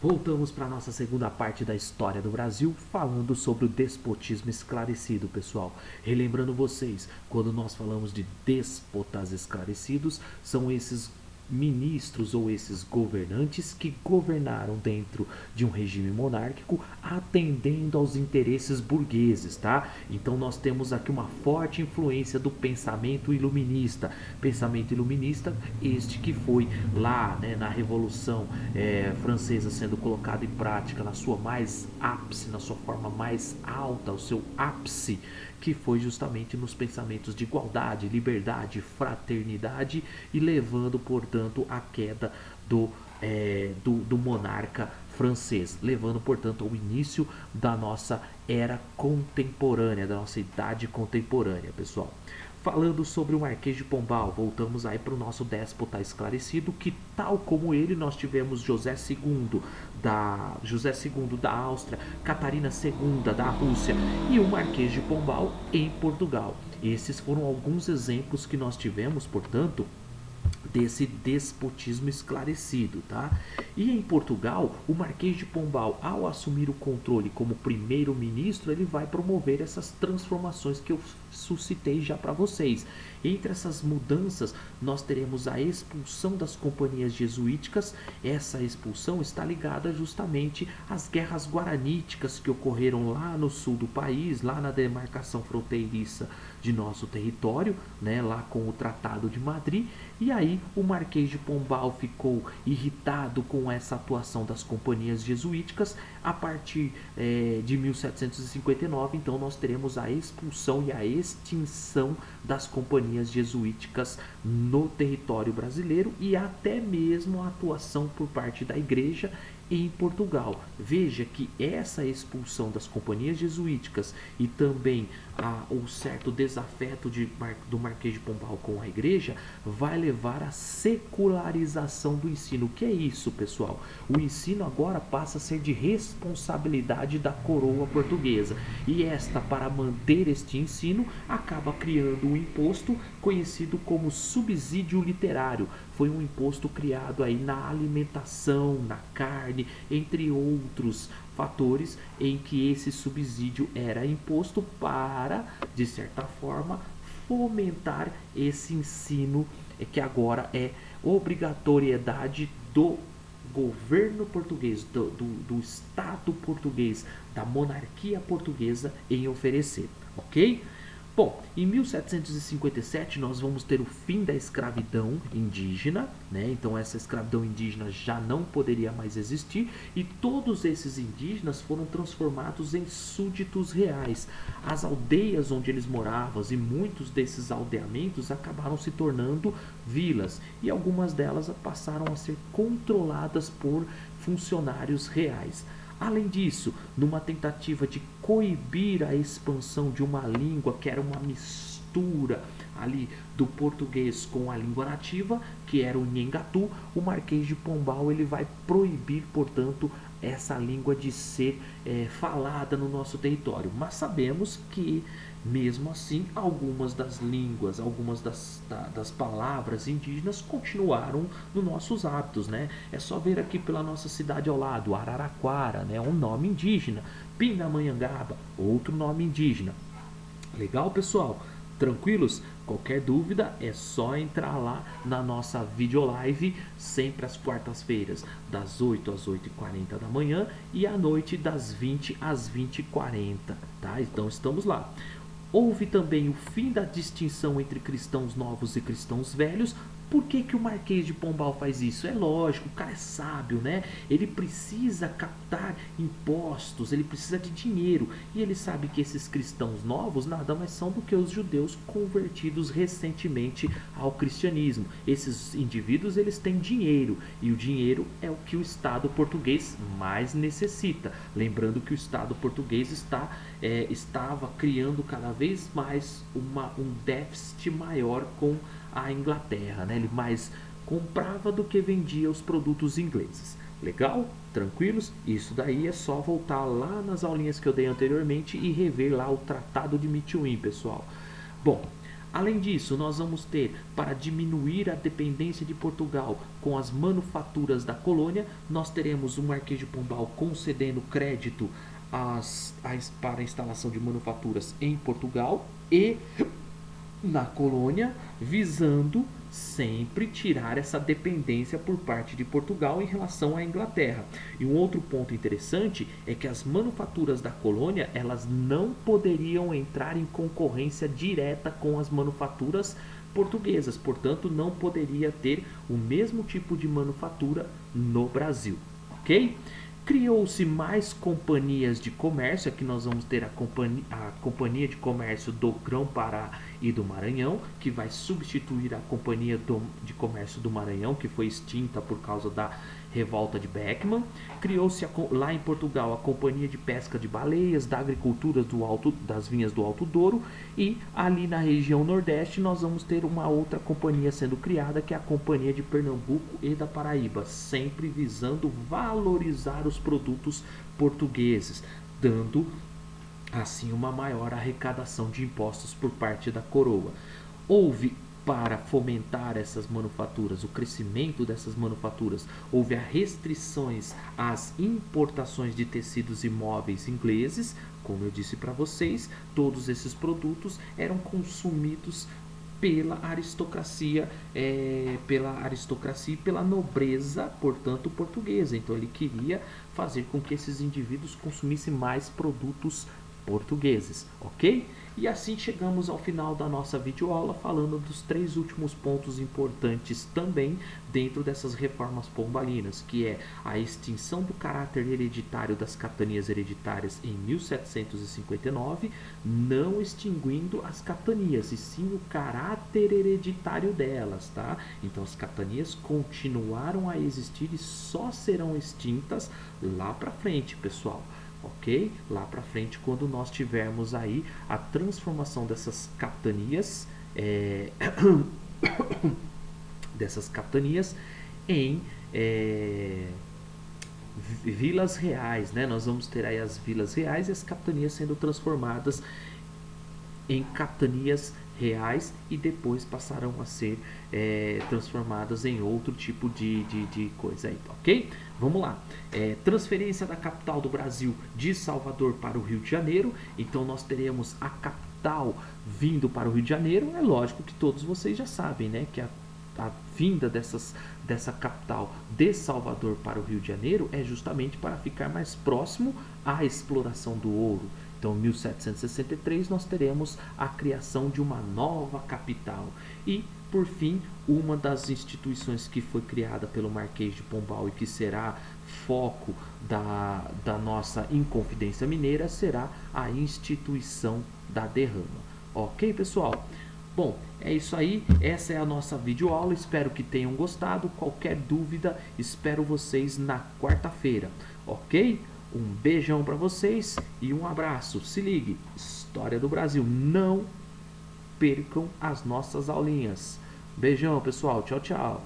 Voltamos para a nossa segunda parte da história do Brasil, falando sobre o despotismo esclarecido, pessoal. Relembrando vocês, quando nós falamos de déspotas esclarecidos, são esses ministros ou esses governantes que governaram dentro de um regime monárquico atendendo aos interesses burgueses, tá? Então nós temos aqui uma forte influência do pensamento iluminista este que foi lá, né, na Revolução Francesa sendo colocado em prática na sua mais ápice, na sua forma mais alta, o seu ápice, que foi justamente nos pensamentos de igualdade, liberdade, fraternidade e levando, portanto, à queda do monarca francês, levando, portanto, ao início da nossa era contemporânea, da nossa idade contemporânea, pessoal. Falando sobre o Marquês de Pombal, voltamos aí para o nosso déspota esclarecido, que tal como ele, nós tivemos José II da Áustria, Catarina II da Rússia e o Marquês de Pombal em Portugal. Esses foram alguns exemplos que nós tivemos, portanto, desse despotismo esclarecido, tá? E em Portugal, o Marquês de Pombal, ao assumir o controle como primeiro-ministro, ele vai promover essas transformações que eu suscitei já para vocês. Entre essas mudanças, nós teremos a expulsão das companhias jesuíticas. Essa expulsão está ligada justamente às guerras guaraníticas que ocorreram lá no sul do país, lá na demarcação fronteiriça de nosso território, né, lá com o Tratado de Madrid. E aí o Marquês de Pombal ficou irritado com essa atuação das companhias jesuíticas. A partir de 1759, então nós teremos a expulsão e a extinção das companhias jesuíticas no território brasileiro e até mesmo a atuação por parte da igreja em Portugal. Veja que essa expulsão das companhias jesuíticas e também o certo desafeto do Marquês de Pombal com a igreja vai levar à secularização do ensino. O que é isso, pessoal? O ensino agora passa a ser de responsabilidade da coroa portuguesa e esta, para manter este ensino, acaba criando um imposto conhecido como subsídio literário. Foi um imposto criado aí na alimentação, na carne, entre outros fatores, em que esse subsídio era imposto para, de certa forma, fomentar esse ensino que agora é obrigatoriedade do governo português, do Estado português, da monarquia portuguesa em oferecer, ok? Bom, em 1757 nós vamos ter o fim da escravidão indígena, né? Então essa escravidão indígena já não poderia mais existir e todos esses indígenas foram transformados em súditos reais. As aldeias onde eles moravam e muitos desses aldeamentos acabaram se tornando vilas e algumas delas passaram a ser controladas por funcionários reais. Além disso, numa tentativa de coibir a expansão de uma língua que era uma mistura ali do português com a língua nativa, que era o Nhengatu, o Marquês de Pombal ele vai proibir, portanto, essa língua de ser falada no nosso território. Mas sabemos que, mesmo assim, algumas das línguas, algumas das palavras indígenas continuaram nos nossos hábitos, né? É só ver aqui pela nossa cidade ao lado, Araraquara, né? Um nome indígena. Pindamonhangaba, outro nome indígena. Legal, pessoal? Tranquilos? Qualquer dúvida é só entrar lá na nossa videolive, sempre às quartas-feiras, das 8 às 8h40 da manhã e à noite das 20 às 20h40, tá? Então estamos lá. Houve também o fim da distinção entre cristãos novos e cristãos velhos. Por que o Marquês de Pombal faz isso? É lógico, o cara é sábio, né? Ele precisa captar impostos, ele precisa de dinheiro. E ele sabe que esses cristãos novos nada mais são do que os judeus convertidos recentemente ao cristianismo. Esses indivíduos, eles têm dinheiro. E o dinheiro é o que o Estado português mais necessita. Lembrando que o Estado português estava criando cada vez mais um déficit maior com a Inglaterra, né? Ele mais comprava do que vendia os produtos ingleses. Legal? Tranquilos? Isso daí é só voltar lá nas aulinhas que eu dei anteriormente e rever lá o Tratado de Mituim, pessoal. Bom, Além disso, nós vamos ter, para diminuir a dependência de Portugal com as manufaturas da colônia, nós teremos o Marquês de Pombal concedendo crédito para a instalação de manufaturas em Portugal e na colônia, visando sempre tirar essa dependência por parte de Portugal em relação à Inglaterra. E um outro ponto interessante é que as manufaturas da colônia, elas não poderiam entrar em concorrência direta com as manufaturas portuguesas, portanto não poderia ter o mesmo tipo de manufatura no Brasil, ok? Criou-se mais companhias de comércio. Aqui nós vamos ter a Companhia de Comércio do Grão-Pará e do Maranhão, que vai substituir a Companhia de Comércio do Maranhão, que foi extinta por causa da revolta de Beckman. Criou-se lá em Portugal a Companhia de Pesca de Baleias, da Agricultura das Vinhas do Alto Douro, e ali na região Nordeste nós vamos ter uma outra companhia sendo criada, que é a Companhia de Pernambuco e da Paraíba, sempre visando valorizar os produtos portugueses, dando assim uma maior arrecadação de impostos por parte da coroa. Houve, para fomentar essas manufaturas, o crescimento dessas manufaturas, houve restrições às importações de tecidos e móveis ingleses. Como eu disse para vocês, todos esses produtos eram consumidos pela aristocracia e pela nobreza, portanto, portuguesa. Então ele queria fazer com que esses indivíduos consumissem mais produtos portugueses, ok? E assim chegamos ao final da nossa videoaula, falando dos 3 últimos pontos importantes também dentro dessas reformas pombalinas, que é a extinção do caráter hereditário das capitanias hereditárias em 1759, não extinguindo as capitanias, e sim o caráter hereditário delas, tá? Então as capitanias continuaram a existir e só serão extintas lá para frente, pessoal. Ok? Lá para frente, quando nós tivermos aí a transformação dessas capitanias, em vilas reais, né? Nós vamos ter aí as vilas reais e as capitanias sendo transformadas em capitanias reais e depois passarão a ser transformadas em outro tipo de coisa aí, ok? Vamos lá. Transferência da capital do Brasil de Salvador para o Rio de Janeiro. Então nós teremos a capital vindo para o Rio de Janeiro. É lógico que todos vocês já sabem, né, que a vinda dessa capital de Salvador para o Rio de Janeiro é justamente para ficar mais próximo à exploração do ouro. Então, em 1763, nós teremos a criação de uma nova capital. E, por fim, uma das instituições que foi criada pelo Marquês de Pombal e que será foco da nossa Inconfidência Mineira será a instituição da derrama. Ok, pessoal? Bom, é isso aí. Essa é a nossa videoaula. Espero que tenham gostado. Qualquer dúvida, espero vocês na quarta-feira. Ok? Um beijão para vocês e um abraço. Se ligue, História do Brasil. Não percam as nossas aulinhas. Beijão, pessoal. Tchau, tchau.